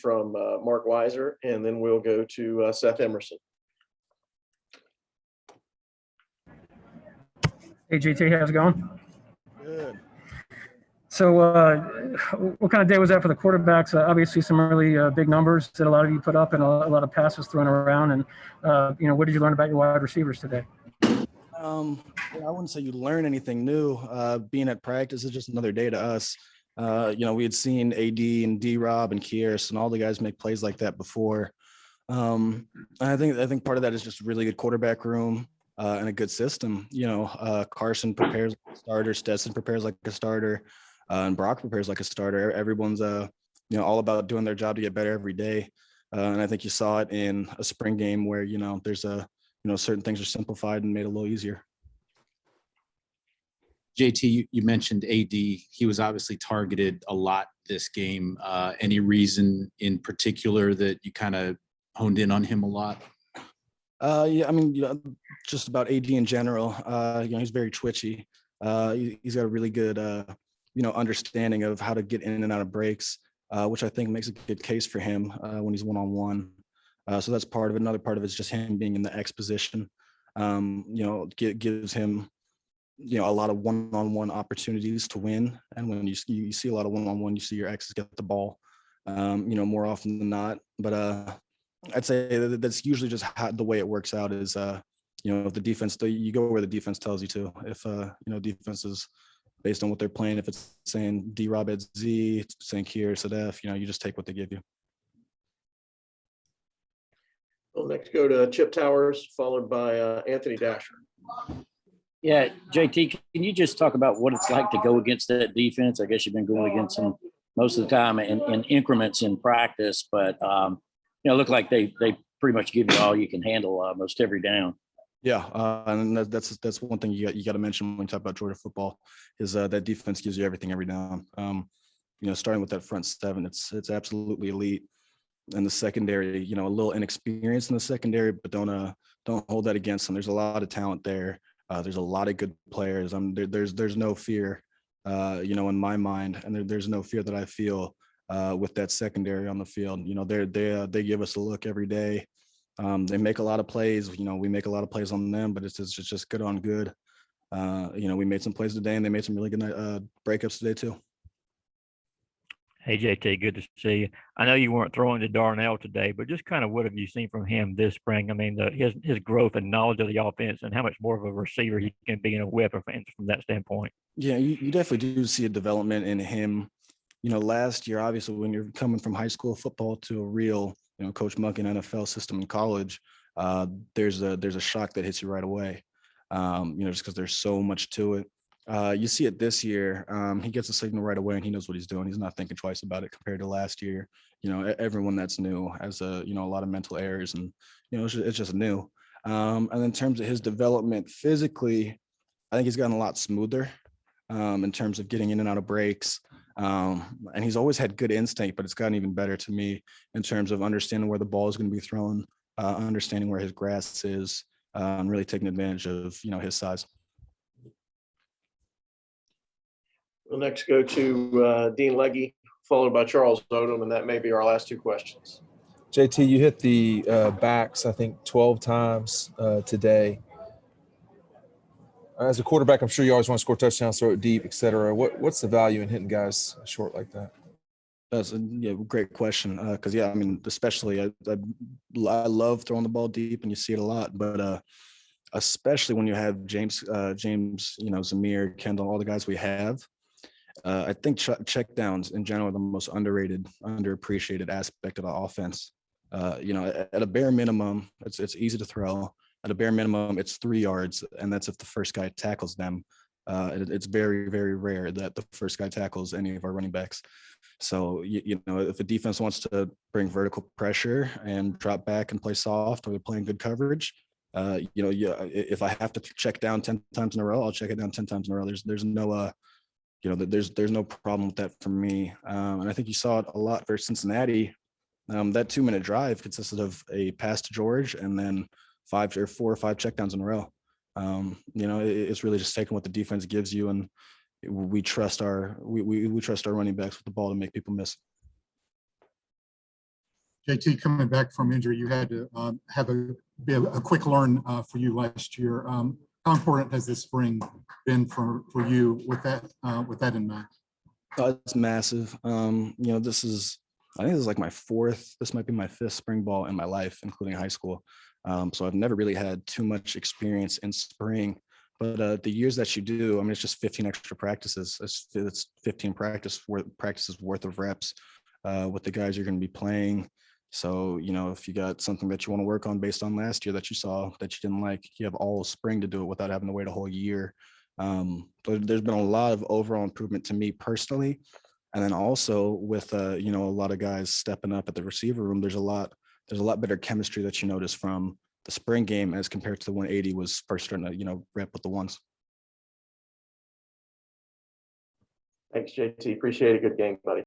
from Mark Weiser, and then we'll go to Seth Emerson. Hey, GT, how's it going? Good. So what kind of day was that for the quarterbacks? Obviously some really big numbers that a lot of you put up and a lot of passes thrown around. And, what did you learn about your wide receivers today? I wouldn't say you learn anything new. Being at practice is just another day to us. We had seen AD and D-Rob and Kieris and all the guys make plays like that before. I think part of that is just a really good quarterback room and a good system. Carson prepares like a starter, Stetson prepares like a starter, and Brock prepares like a starter. Everyone's all about doing their job to get better every day. And I think you saw it in a spring game where there's certain things are simplified and made a little easier. JT, you mentioned AD. He was obviously targeted a lot this game. Any reason in particular that you kind of honed in on him a lot? Just about AD in general. He's very twitchy. He's got a really good, understanding of how to get in and out of breaks, which I think makes a good case for him when he's one-on-one. So that's part of it. Another part of it is just him being in the X position. Gives him, a lot of one-on-one opportunities to win. And when you see a lot of one-on-one, you see your X's get the ball, more often than not. But I'd say that's usually just the way it works out is, if the defense, you go where the defense tells you to. If, defense is based on what they're playing, if it's saying D-Rob at Z, saying Kieris at F, you just take what they give you. We'll next go to Chip Towers, followed by Anthony Dasher. Yeah, JT, can you just talk about what it's like to go against that defense? I guess you've been going against them most of the time in increments in practice, but look like they pretty much give you all you can handle most every down. Yeah, and that's one thing you got to mention when you talk about Georgia football is that defense gives you everything every down. Starting with that front seven, it's absolutely elite. And the secondary, a little inexperienced in the secondary, but don't hold that against them. There's a lot of talent there. There's a lot of good players. There's no fear, in my mind, and there's no fear that I feel with that secondary on the field. They give us a look every day. They make a lot of plays. We make a lot of plays on them, but it's just good on good. We made some plays today, and they made some really good breakups today too. Hey, JT, good to see you. I know you weren't throwing to Darnell today, but just kind of what have you seen from him this spring? I mean, his growth and knowledge of the offense and how much more of a receiver he can be in a weapon from that standpoint. Yeah, you definitely do see a development in him. Last year, obviously, when you're coming from high school football to a real, Coach Monken NFL system in college, there's a shock that hits you right away, just because there's so much to it. You see it this year. He gets a signal right away and he knows what he's doing. He's not thinking twice about it compared to last year. Everyone that's new has a lot of mental errors and, it's just new. And in terms of his development physically, I think he's gotten a lot smoother in terms of getting in and out of breaks. And he's always had good instinct, but it's gotten even better to me in terms of understanding where the ball is going to be thrown, understanding where his grass is, and really taking advantage of, his size. We'll next go to Dean Legge, followed by Charles Odom, and that may be our last two questions. JT, you hit the backs, I think, 12 times today. As a quarterback, I'm sure you always want to score touchdowns, throw it deep, et cetera. What's the value in hitting guys short like that? That's a great question. Because, especially I love throwing the ball deep, and you see it a lot. But especially when you have James, Zamir, Kendall, all the guys we have. I think checkdowns in general are the most underrated, underappreciated aspect of the offense. At a bare minimum, it's easy to throw. At a bare minimum, it's 3 yards, and that's if the first guy tackles them. It's very, very rare that the first guy tackles any of our running backs. So, if a defense wants to bring vertical pressure and drop back and play soft, or they're playing good coverage, if I have to check down 10 times in a row, I'll check it down 10 times in a row. There's no there's no problem with that for me. And I think you saw it a lot for Cincinnati. That 2-minute drive consisted of a pass to George and then 4 or 5 checkdowns in a row. It's really just taking what the defense gives you, and we trust our running backs with the ball to make people miss. JT, coming back from injury, you had to have a quick learn for you last year. How important has this spring been for you with that in mind? It's massive. You know, I think this is like this might be my 5th spring ball in my life, including high school. So I've never really had too much experience in spring, but the years that you do, I mean, it's just 15 extra practices. It's 15 practices worth of reps with the guys you're going to be playing. So, you know, if you got something that you want to work on based on last year that you saw that you didn't like, you have all spring to do it without having to wait a whole year. But there's been a lot of overall improvement to me personally. And then also with, you know, a lot of guys stepping up at the receiver room, there's a lot better chemistry that you notice from the spring game as compared to the 180 was first starting to, you know, rep with the ones. Thanks, JT. Appreciate a good game, buddy.